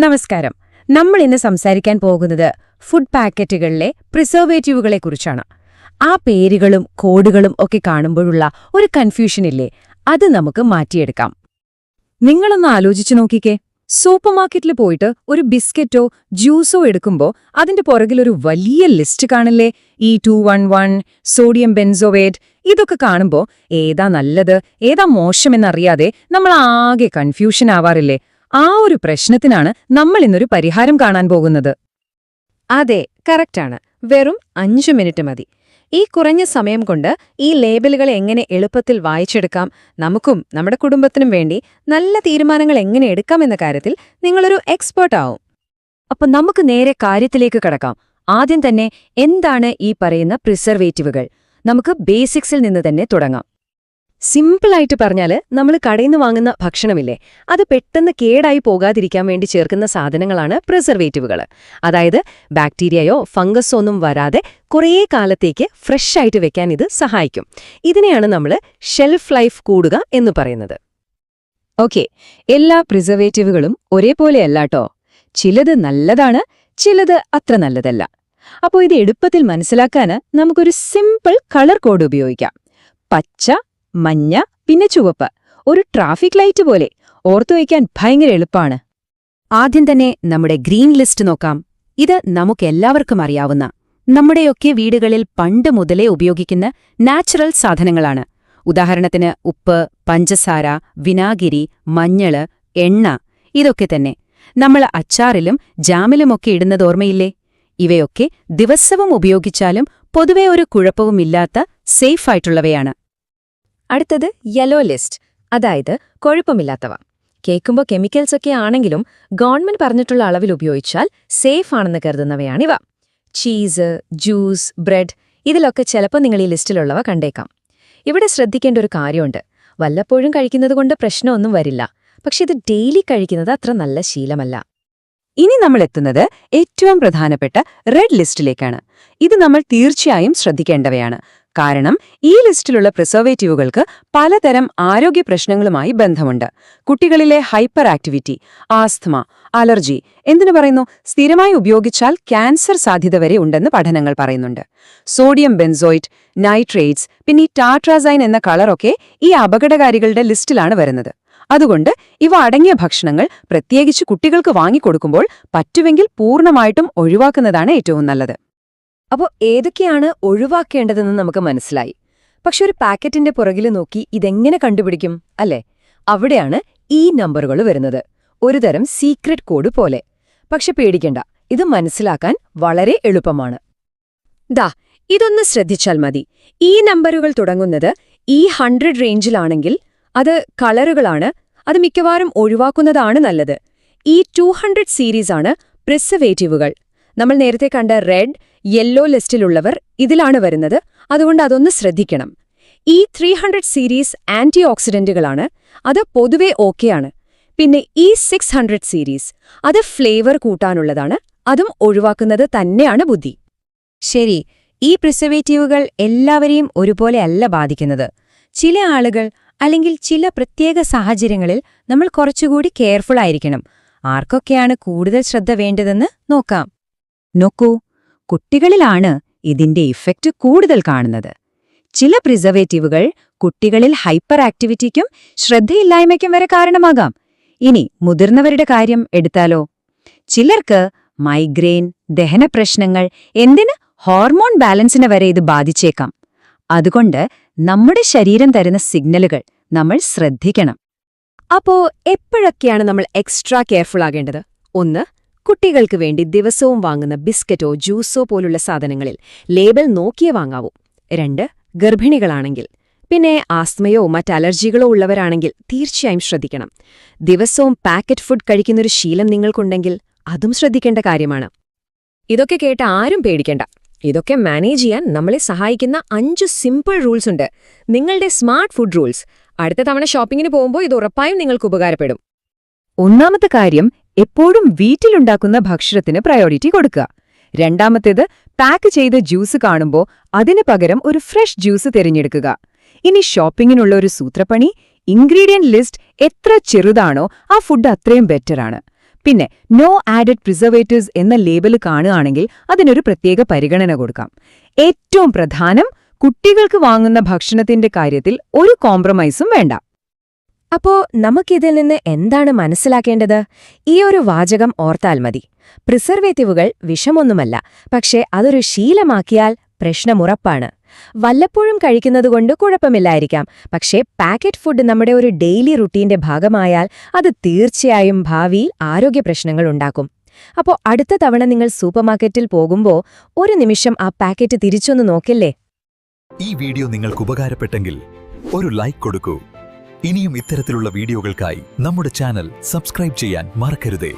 നമസ്കാരം. നമ്മൾ ഇന്ന് സംസാരിക്കാൻ പോകുന്നത് ഫുഡ് പാക്കറ്റുകളിലെ പ്രിസർവേറ്റീവുകളെക്കുറിച്ചാണ്. ആ പേരുകളും കോഡുകളും ഒക്കെ കാണുമ്പോഴുള്ള ഒരു കൺഫ്യൂഷൻ ഇല്ലേ, അത് നമുക്ക് മാറ്റിയെടുക്കാം. നിങ്ങളൊന്ന് ആലോചിച്ചു നോക്കിക്കേ. സൂപ്പർമാർക്കറ്റിൽ പോയിട്ട് ഒരു ബിസ്ക്കറ്റോ ജ്യൂസോ എടുക്കുമ്പോൾ അതിന്റെ പുറകിലൊരു വലിയ ലിസ്റ്റ് കാണില്ലേ? E211, sodium ബെൻസോവേറ്റ്. ഇതൊക്കെ കാണുമ്പോൾ ഏതാ നല്ലത് ഏതാ മോശമെന്നറിയാതെ നമ്മൾ ആകെ കൺഫ്യൂഷൻ ആവാറില്ലേ? ആ ഒരു പ്രശ്നത്തിനാണ് നമ്മൾ ഇന്നൊരു പരിഹാരം കാണാൻ പോകുന്നത്. അതെ, കറക്റ്റാണ്. വെറും 5 മിനിറ്റ് മതി. ഈ കുറഞ്ഞ സമയം കൊണ്ട് ഈ ലേബലുകൾ എങ്ങനെ എളുപ്പത്തിൽ വായിച്ചെടുക്കാം, നമുക്കും നമ്മുടെ കുടുംബത്തിനും വേണ്ടി നല്ല തീരുമാനങ്ങൾ എങ്ങനെ എടുക്കാമെന്ന കാര്യത്തിൽ നിങ്ങളൊരു എക്സ്പേർട്ട് ആവും. അപ്പൊ നമുക്ക് നേരെ കാര്യത്തിലേക്ക് കടക്കാം. ആദ്യം തന്നെ എന്താണ് ഈ പറയുന്ന പ്രിസർവേറ്റീവുകൾ? നമുക്ക് ബേസിക്സിൽ നിന്ന് തന്നെ തുടങ്ങാം. സിമ്പിളായിട്ട് പറഞ്ഞാല് നമ്മൾ കടയിൽ നിന്ന് വാങ്ങുന്ന ഭക്ഷണമില്ലേ, അത് പെട്ടെന്ന് കേടായി പോകാതിരിക്കാൻ വേണ്ടി ചേർക്കുന്ന സാധനങ്ങളാണ് പ്രിസർവേറ്റീവുകൾ. അതായത് ബാക്ടീരിയയോ ഫംഗസോ ഒന്നും വരാതെ കുറേ കാലത്തേക്ക് ഫ്രഷ് ആയിട്ട് വെക്കാൻ ഇത് സഹായിക്കും. ഇതിനെയാണ് നമ്മൾ ഷെൽഫ് ലൈഫ് കൂടുക എന്ന് പറയുന്നത്. ഓക്കെ, എല്ലാ പ്രിസർവേറ്റീവുകളും ഒരേപോലെയല്ലാട്ടോ. ചിലത് നല്ലതാണ്, ചിലത് അത്ര നല്ലതല്ല. അപ്പോൾ ഇത് എളുപ്പത്തിൽ മനസ്സിലാക്കാൻ നമുക്കൊരു സിമ്പിൾ കളർ കോഡ് ഉപയോഗിക്കാം. പച്ച, മഞ്ഞ, പിന്നെ ചുവപ്പ്. ഒരു ട്രാഫിക് ലൈറ്റ് പോലെ. ഓർത്തുവയ്ക്കാൻ ഭയങ്കര എളുപ്പമാണ്. ആദ്യം തന്നെ നമ്മുടെ ഗ്രീൻ ലിസ്റ്റ് നോക്കാം. ഇത് നമുക്കെല്ലാവർക്കും അറിയാവുന്ന, നമ്മുടെയൊക്കെ വീടുകളിൽ പണ്ട് മുതലേ ഉപയോഗിക്കുന്ന നാച്ചുറൽ സാധനങ്ങളാണ്. ഉദാഹരണത്തിന് ഉപ്പ്, പഞ്ചസാര, വിനാഗിരി, മഞ്ഞള്, എണ്ണ. ഇതൊക്കെ തന്നെ നമ്മൾ അച്ചാറിലും ജാമിലുമൊക്കെ ഇടുന്നത് ഓർമ്മയില്ലേ? ഇവയൊക്കെ ദിവസവും ഉപയോഗിച്ചാലും പൊതുവെ ഒരു കുഴപ്പവുമില്ലാത്ത സേഫായിട്ടുള്ളവയാണ്. അടുത്തത് യെല്ലോ ലിസ്റ്റ്, അതായത് കുഴപ്പമില്ലാത്തവ. കേൾക്കുമ്പോൾ കെമിക്കൽസ് ഒക്കെ ആണെങ്കിലും ഗവൺമെന്റ് പറഞ്ഞിട്ടുള്ള അളവിൽ ഉപയോഗിച്ചാൽ സേഫ് ആണെന്ന് കരുതുന്നവയാണിവ. ചീസ്, ജ്യൂസ്, ബ്രെഡ്, ഇതിലൊക്കെ ചിലപ്പോൾ നിങ്ങൾ ഈ ലിസ്റ്റിലുള്ളവ കണ്ടേക്കാം. ഇവിടെ ശ്രദ്ധിക്കേണ്ട ഒരു കാര്യമുണ്ട്. വല്ലപ്പോഴും കഴിക്കുന്നതുകൊണ്ട് പ്രശ്നമൊന്നും വരില്ല. പക്ഷെ ഇത് ഡെയിലി കഴിക്കുന്നത് അത്ര നല്ല ശീലമല്ല. ഇനി നമ്മൾ എത്തുന്നത് ഏറ്റവും പ്രധാനപ്പെട്ട റെഡ് ലിസ്റ്റിലേക്കാണ്. ഇത് നമ്മൾ തീർച്ചയായും ശ്രദ്ധിക്കേണ്ടവയാണ്. കാരണം ഈ ലിസ്റ്റിലുള്ള പ്രിസർവേറ്റീവുകൾക്ക് പലതരം ആരോഗ്യ പ്രശ്നങ്ങളുമായി ബന്ധമുണ്ട്. കുട്ടികളിലെ ഹൈപ്പർ ആക്ടിവിറ്റി, ആസ്തമ, അലർജി, എന്തിനു പറയുന്നു, സ്ഥിരമായി ഉപയോഗിച്ചാൽ ക്യാൻസർ സാധ്യത വരെ ഉണ്ടെന്ന് പഠനങ്ങൾ പറയുന്നുണ്ട്. സോഡിയം ബെൻസോയിറ്റ്, നൈട്രേറ്റ്സ്, പിന്നെ ഈ ടാട്രാസൈൻ എന്ന കളറൊക്കെ ഈ അപകടകാരികളുടെ ലിസ്റ്റിലാണ് വരുന്നത്. അതുകൊണ്ട് ഇവ അടങ്ങിയ ഭക്ഷണങ്ങൾ പ്രത്യേകിച്ച് കുട്ടികൾക്ക് വാങ്ങിക്കൊടുക്കുമ്പോൾ പറ്റുമെങ്കിൽ പൂർണ്ണമായിട്ടും ഒഴിവാക്കുന്നതാണ് ഏറ്റവും നല്ലത്. അപ്പോൾ ഏതൊക്കെയാണ് ഒഴിവാക്കേണ്ടതെന്ന് നമുക്ക് മനസ്സിലായി. പക്ഷെ ഒരു പാക്കറ്റിന്റെ പുറകിൽ നോക്കി ഇതെങ്ങനെ കണ്ടുപിടിക്കും, അല്ലേ? അവിടെയാണ് ഈ നമ്പറുകൾ വരുന്നത്. ഒരുതരം സീക്രട്ട് കോഡ് പോലെ. പക്ഷെ പേടിക്കണ്ട, ഇത് മനസ്സിലാക്കാൻ വളരെ എളുപ്പമാണ്. ഇതൊന്ന് ശ്രദ്ധിച്ചാൽ മതി. ഈ നമ്പറുകൾ തുടങ്ങുന്നത് E100 റേഞ്ചിലാണെങ്കിൽ അത് കളറുകളാണ്. അത് മിക്കവാറും ഒഴിവാക്കുന്നതാണ് നല്ലത്. E200 സീരീസാണ് പ്രിസർവേറ്റീവുകൾ. നമ്മൾ നേരത്തെ കണ്ട റെഡ്, യെല്ലോ ലിസ്റ്റിലുള്ളവർ ഇതിലാണ് വരുന്നത്. അതുകൊണ്ട് അതൊന്ന് ശ്രദ്ധിക്കണം. E300 series anti ഓക്സിഡന്റുകളാണ്. അത് പൊതുവെ ഓക്കെയാണ്. പിന്നെ E600 സീരീസ്, അത് ഫ്ലേവർ കൂട്ടാനുള്ളതാണ്. അതും ഒഴിവാക്കുന്നത് തന്നെയാണ് ബുദ്ധി. ശരി, ഈ പ്രിസർവേറ്റീവുകൾ എല്ലാവരെയും ഒരുപോലെ അല്ല ബാധിക്കുന്നത്. ചില ആളുകൾ അല്ലെങ്കിൽ ചില പ്രത്യേക സാഹചര്യങ്ങളിൽ നമ്മൾ കുറച്ചുകൂടി കെയർഫുൾ ആയിരിക്കണം. ആർക്കൊക്കെയാണ് കൂടുതൽ ശ്രദ്ധ വേണ്ടതെന്ന് നോക്കാം. നോക്കൂ, കുട്ടികളിലാണ് ഇതിന്റെ ഇഫക്റ്റ് കൂടുതൽ കാണുന്നത്. ചില പ്രിസർവേറ്റീവുകൾ കുട്ടികളിൽ ഹൈപ്പർ ആക്ടിവിറ്റിക്കും ശ്രദ്ധയില്ലായ്മയ്ക്കും വരെ കാരണമാകാം. ഇനി മുതിർന്നവരുടെ കാര്യം എടുത്താലോ? ചിലർക്ക് മൈഗ്രെയിൻ, ദഹനപ്രശ്നങ്ങൾ, എന്തിന് ഹോർമോൺ ബാലൻസിനെ വരെ ഇത് ബാധിച്ചേക്കാം. അതുകൊണ്ട് നമ്മുടെ ശരീരം തരുന്ന സിഗ്നലുകൾ നമ്മൾ ശ്രദ്ധിക്കണം. അപ്പോ എപ്പോഴൊക്കെയാണ് നമ്മൾ എക്സ്ട്രാ കെയർഫുൾ ആകേണ്ടത്? 1. കുട്ടികൾക്ക് വേണ്ടി ദിവസവും വാങ്ങുന്ന ബിസ്ക്കറ്റോ ജ്യൂസോ പോലുള്ള സാധനങ്ങളിൽ ലേബൽ നോക്കിയേ വാങ്ങാവൂ. 2. ഗർഭിണികളാണെങ്കിൽ, പിന്നെ ആസ്തമയോ മറ്റ് അലർജികളോ ഉള്ളവരാണെങ്കിൽ തീർച്ചയായും ശ്രദ്ധിക്കണം. ദിവസവും പാക്കറ്റ് ഫുഡ് കഴിക്കുന്നൊരു ശീലം നിങ്ങൾക്കുണ്ടെങ്കിൽ അതും ശ്രദ്ധിക്കേണ്ട കാര്യമാണ്. ഇതൊക്കെ കേട്ട് ആരും പേടിക്കേണ്ട. ഇതൊക്കെ മാനേജ് ചെയ്യാൻ നമ്മളെ സഹായിക്കുന്ന 5 സിമ്പിൾ റൂൾസ് ഉണ്ട്. നിങ്ങളുടെ സ്മാർട്ട് ഫുഡ് റൂൾസ്. അടുത്ത തവണ ഷോപ്പിങ്ങിന് പോകുമ്പോൾ ഇത് ഉറപ്പായും നിങ്ങൾക്ക് ഉപകാരപ്പെടും. ഒന്നാമത്തെ കാര്യം, എപ്പോഴും വീട്ടിലുണ്ടാക്കുന്ന ഭക്ഷണത്തിന് പ്രയോറിറ്റി കൊടുക്കുക. രണ്ടാമത്തേത്, പാക്ക് ചെയ്ത ജ്യൂസ് കാണുമ്പോൾ അതിനു പകരം ഒരു ഫ്രഷ് ജ്യൂസ് തിരഞ്ഞെടുക്കുക. ഇനി ഷോപ്പിങ്ങിനുള്ള ഒരു സൂത്രപ്പണി, ഇൻഗ്രീഡിയന്റ് ലിസ്റ്റ് എത്ര ചെറുതാണോ ആ ഫുഡ് അത്രയും ബെറ്ററാണ്. പിന്നെ നോ ആഡഡ് പ്രിസർവേറ്റീവ്സ് എന്ന ലേബൽ കാണുകയാണെങ്കിൽ അതിനൊരു പ്രത്യേക പരിഗണന കൊടുക്കാം. ഏറ്റവും പ്രധാനം, കുട്ടികൾക്ക് വാങ്ങുന്ന ഭക്ഷണത്തിന്റെ കാര്യത്തിൽ ഒരു കോംപ്രമൈസും വേണ്ട. അപ്പോ നമുക്കിതിൽ നിന്ന് എന്താണ് മനസ്സിലാക്കേണ്ടത്? ഈ ഒരു വാചകം ഓർത്താൽ മതി. പ്രിസർവേറ്റീവുകൾ വിഷമൊന്നുമല്ല, പക്ഷേ അതൊരു ശീലമാക്കിയാൽ പ്രശ്നമുറപ്പാണ്. വല്ലപ്പോഴും കഴിക്കുന്നതുകൊണ്ട് കുഴപ്പമില്ലായിരിക്കാം, പക്ഷേ പാക്കറ്റ് ഫുഡ് നമ്മുടെ ഒരു ഡെയിലി റുട്ടീന്റെ ഭാഗമായാൽ അത് തീർച്ചയായും ഭാവിയിൽ ആരോഗ്യ പ്രശ്നങ്ങൾ ഉണ്ടാക്കും. അപ്പോൾ അടുത്ത തവണ നിങ്ങൾ സൂപ്പർമാർക്കറ്റിൽ പോകുമ്പോൾ ഒരു നിമിഷം ആ പാക്കറ്റ് തിരിച്ചൊന്ന് നോക്കില്ലേ? ഈ വീഡിയോ നിങ്ങൾക്ക് ഉപകാരപ്പെട്ടെങ്കിൽ ഒരു ലൈക്ക് കൊടുക്കൂ. ഇനിയും ഇത്തരത്തിലുള്ള വീഡിയോകൾക്കായി നമ്മുടെ ചാനൽ സബ്സ്ക്രൈബ് ചെയ്യാൻ മറക്കരുതേ.